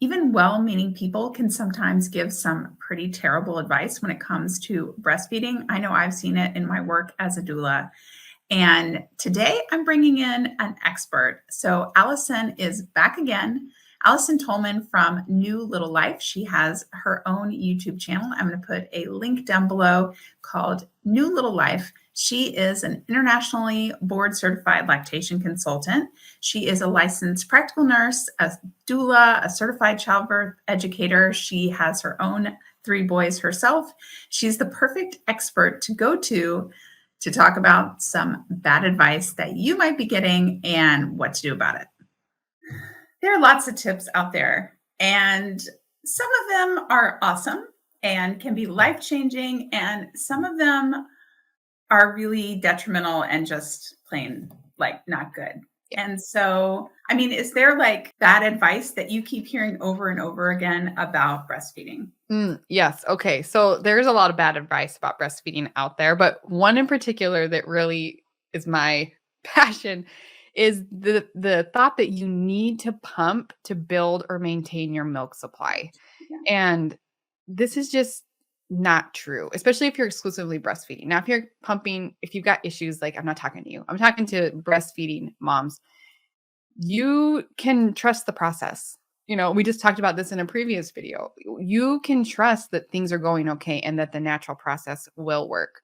even well-meaning people can sometimes give some pretty terrible advice when it comes to breastfeeding. I know I've seen it in my work as a doula. And today I'm bringing in an expert. So Allison is back again. Allison Tollman from New Little Life. She has her own YouTube channel. I'm going to put a link down below called New Little Life. She is an internationally board certified lactation consultant. She is a licensed practical nurse, a doula, a certified childbirth educator. She has her own 3 boys herself. She's the perfect expert to go to talk about some bad advice that you might be getting and what to do about it. There are lots of tips out there, and some of them are awesome and can be life-changing, and some of them are really detrimental and just plain like not good. And so, I mean, is there like bad advice that you keep hearing over and over again about breastfeeding? Yes. Okay. So there's a lot of bad advice about breastfeeding out there, but one in particular that really is my passion is the thought that you need to pump to build or maintain your milk supply. Yeah. And this is just not true, especially if you're exclusively breastfeeding. Now, if you're pumping, if you've got issues, like I'm not talking to you, I'm talking to breastfeeding moms. You can trust the process. We just talked about this in a previous video. You can trust that things are going okay and that the natural process will work.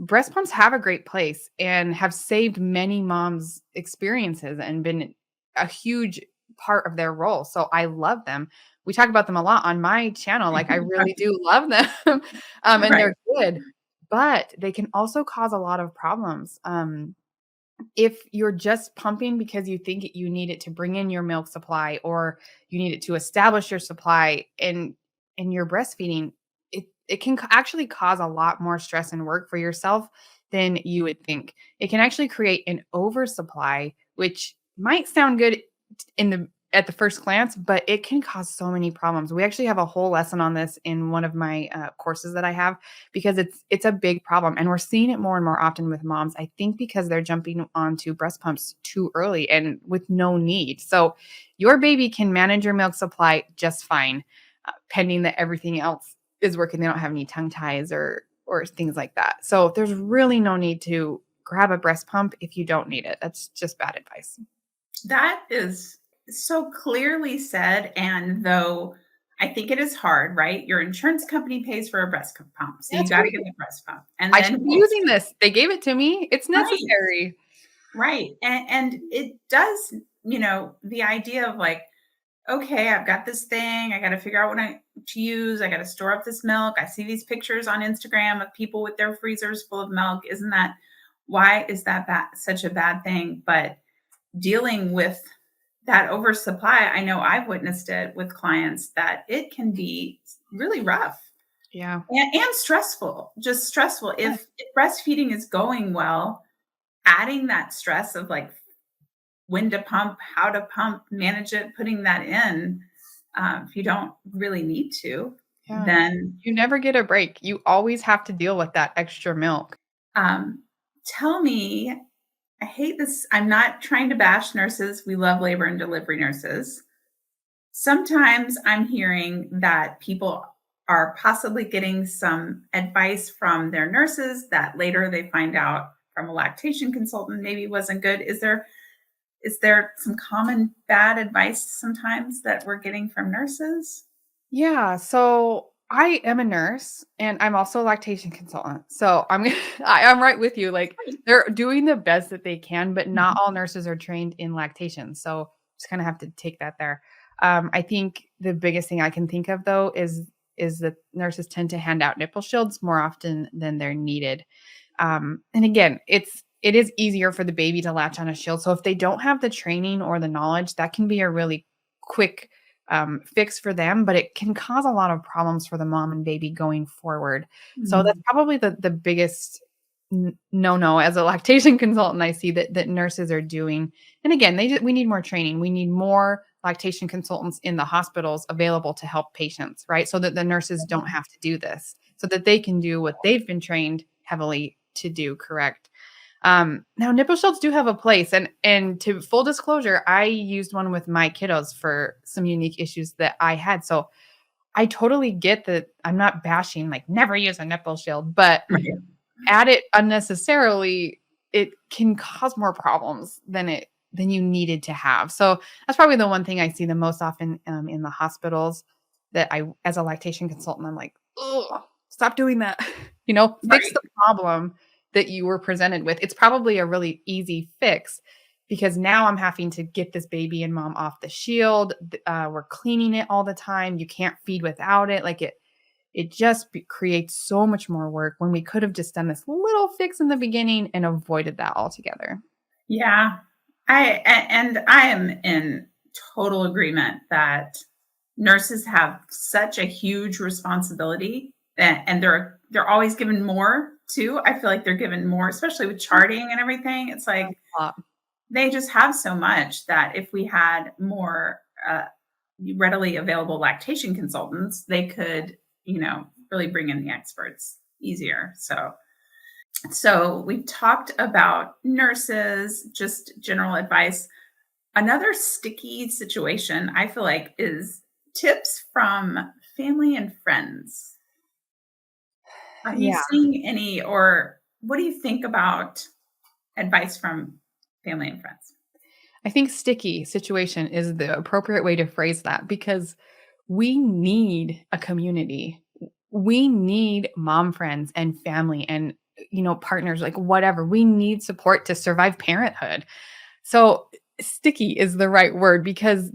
Breast pumps have a great place and have saved many moms' experiences and been a huge part of their role. So I love them. We talk about them a lot on my channel. Like I really do love them. And Right. they're good, but they can also cause a lot of problems. If you're just pumping because you think you need it to bring in your milk supply or you need it to establish your supply and you're breastfeeding, it can actually cause a lot more stress and work for yourself than you would think. It can actually create an oversupply, which might sound good at the first glance, but it can cause so many problems. We actually have a whole lesson on this in one of my courses that I have because it's a big problem, and we're seeing it more and more often with moms. I think because they're jumping onto breast pumps too early and with no need. So your baby can manage your milk supply just fine, pending that everything else is working. They don't have any tongue ties or things like that. So there's really no need to grab a breast pump if you don't need it. That's just bad advice. That is so clearly said. And though I think it is hard, right? Your insurance company pays for a breast pump. So you got to get the breast pump. And I then should be using this. They gave it to me. It's necessary. Right. And it does, the idea of like, okay, I've got this thing. I got to figure out what to use. I got to store up this milk. I see these pictures on Instagram of people with their freezers full of milk. Why is that such a bad thing? But dealing with that oversupply, I know I've witnessed it with clients that it can be really rough. Yeah. And stressful, just stressful. If breastfeeding is going well, adding that stress of like when to pump, how to pump, manage it, putting that in, if you don't really need to, then you never get a break. You always have to deal with that extra milk. Tell me, I hate this. I'm not trying to bash nurses. We love labor and delivery nurses. Sometimes I'm hearing that people are possibly getting some advice from their nurses that later they find out from a lactation consultant maybe wasn't good. Is there some common bad advice sometimes that we're getting from nurses? Yeah. So I am a nurse and I'm also a lactation consultant. So I'm right with you. Like they're doing the best that they can, but not all nurses are trained in lactation. So just kind of have to take that there. I think the biggest thing I can think of though is that nurses tend to hand out nipple shields more often than they're needed. And again, it is easier for the baby to latch on a shield. So if they don't have the training or the knowledge, that can be a really quick fix for them, but it can cause a lot of problems for the mom and baby going forward. So that's probably the biggest no as a lactation consultant I see that nurses are doing. And again, we need more training. We need more lactation consultants in the hospitals available to help patients, right? So that the nurses don't have to do this, so that they can do what they've been trained heavily to do, correct? Now nipple shields do have a place, and to full disclosure, I used one with my kiddos for some unique issues that I had. So I totally get that. I'm not bashing like never use a nipple shield, but Right. add it unnecessarily, it can cause more problems than you needed to have. So that's probably the one thing I see the most often in the hospitals that I, as a lactation consultant, I'm like, oh, stop doing that. Fix Right. the problem that you were presented with. It's probably a really easy fix because now I'm having to get this baby and mom off the shield. We're cleaning it all the time. You can't feed without it. Like it just creates so much more work when we could have just done this little fix in the beginning and avoided that altogether. Yeah. And I am in total agreement that nurses have such a huge responsibility, and they're always given more too. I feel like they're given more, especially with charting and everything. It's like Uh, they just have so much that if we had more readily available lactation consultants, they could, really bring in the experts easier. So we've talked about nurses, just general advice. Another sticky situation I feel like is tips from family and friends. Are you yeah. seeing any, or what do you think about advice from family and friends? I think sticky situation is the appropriate way to phrase that because we need a community. We need mom friends and family and partners, like whatever. We need support to survive parenthood. So sticky is the right word because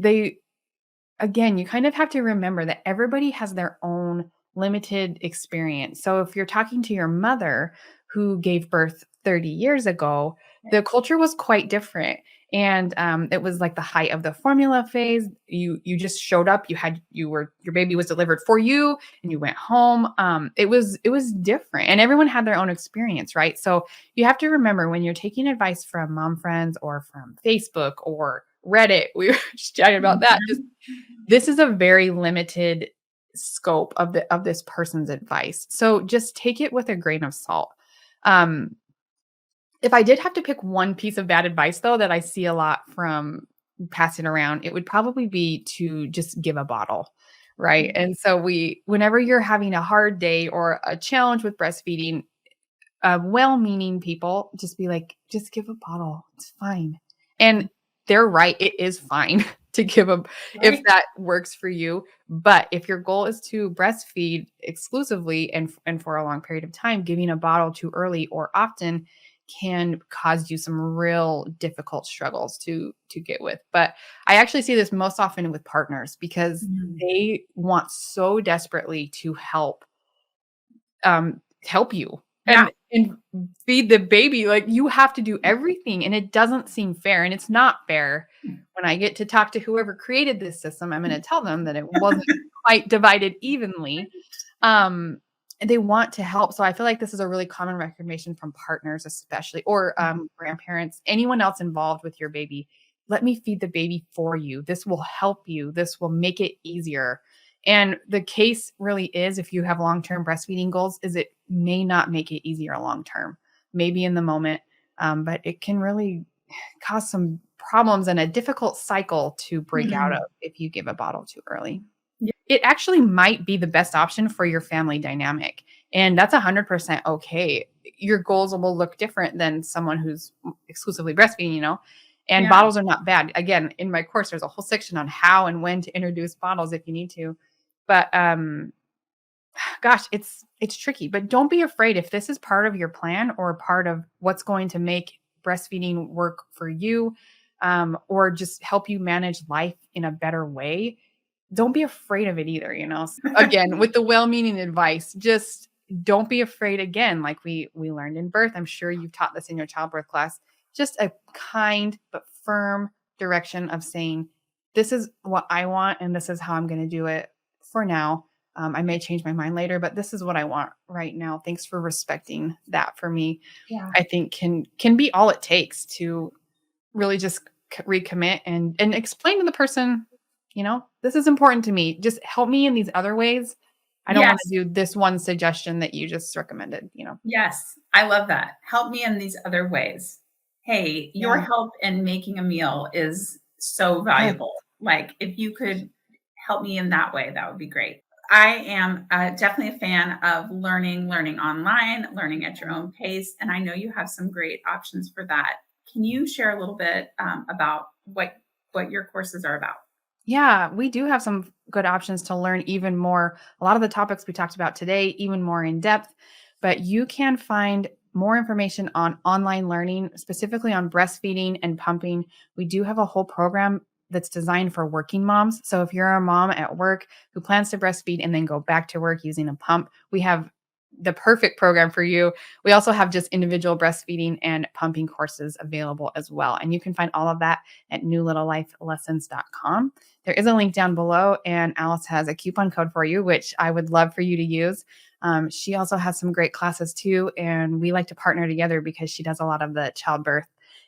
again, you kind of have to remember that everybody has their own limited experience. So if you're talking to your mother who gave birth 30 years ago, the culture was quite different. And it was like the height of the formula phase. You just showed up. Your baby was delivered for you, and you went home. It was different, and everyone had their own experience, right? So you have to remember when you're taking advice from mom friends or from Facebook or Reddit. We were just chatting about that. Just Mhm. this is a very limited scope of this person's advice. So just take it with a grain of salt. Um, if I did have to pick one piece of bad advice though that I see a lot from passing around, it would probably be to just give a bottle, right? And so whenever you're having a hard day or a challenge with breastfeeding, well-meaning people just be like, just give a bottle. It's fine. And they're right. It is fine to give a if Right. that works for you. But if your goal is to breastfeed exclusively and for a long period of time, giving a bottle too early or often can cause you some real difficult struggles to get with. But I actually see this most often with partners because Mhm. they want so desperately to help you Yeah. and feed the baby, like, you have to do everything, and it doesn't seem fair, and it's not fair. When I get to talk to whoever created this system, I'm gonna tell them that it wasn't quite divided evenly, and they want to help, so I feel like this is a really common recommendation from partners especially or, grandparents, anyone else involved with your baby. "Let me feed the baby for you. This will help you. This will make it easier." And the case really is if you have long-term breastfeeding goals, is it may not make it easier long term, maybe in the moment, but it can really cause some problems and a difficult cycle to break out of Mhm. if you give a bottle too early. Yeah. It actually might be the best option for your family dynamic, and that's 100% okay. Your goals will look different than someone who's exclusively breastfeeding, and Yeah. bottles are not bad. Again, in my course, there's a whole section on how and when to introduce bottles if you need to. But gosh, it's tricky, but don't be afraid if this is part of your plan or part of what's going to make breastfeeding work for you, or just help you manage life in a better way. Don't be afraid of it either. Again, with the well-meaning advice, just don't be afraid again, like we learned in birth. I'm sure you've taught this in your childbirth class. Just a kind but firm direction of saying, this is what I want and this is how I'm going to do it for now. I may change my mind later, but this is what I want right now. Thanks for respecting that for me. Yeah. I think can be all it takes to really just recommit and explain to the person, this is important to me. Just help me in these other ways. I don't want Yes. to do this one suggestion that you just recommended, you know? Yes. I love that. Help me in these other ways. Hey, your Yeah. help in making a meal is so Yes. valuable. Like, if you could help me in that way, that would be great. I am definitely a fan of learning online, learning at your Mhm. own pace. And I know you have some great options for that. Can you share a little bit about what your courses are about? Yeah, we do have some good options to learn even more. A lot of the topics we talked about today, even more in depth, but you can find more information on online learning, specifically on breastfeeding and pumping. We do have a whole program that's designed for working moms. So if you're a mom at work who plans to breastfeed and then go back to work using a pump, we have the perfect program for you. We also have just individual breastfeeding and pumping courses available as well. And you can find all of that at newlittleLifeLessons.com. There is a link down below, and Alice has a coupon code for you, which I would love for you to use. She also has some great classes too, and we like to partner together because she does a lot of the childbirth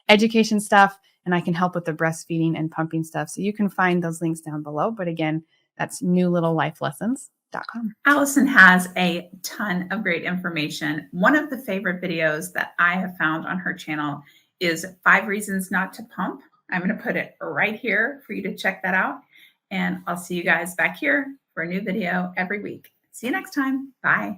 education stuff, and I can help with the breastfeeding and pumping stuff. So you can find those links down below. But again, that's newlittleLifeLessons.com. Allison has a ton of great information. One of the favorite videos that I have found on her channel is 5 Reasons Not to Pump. I'm going to put it right here for you to check that out. And I'll see you guys back here for a new video every week. See you next time. Bye.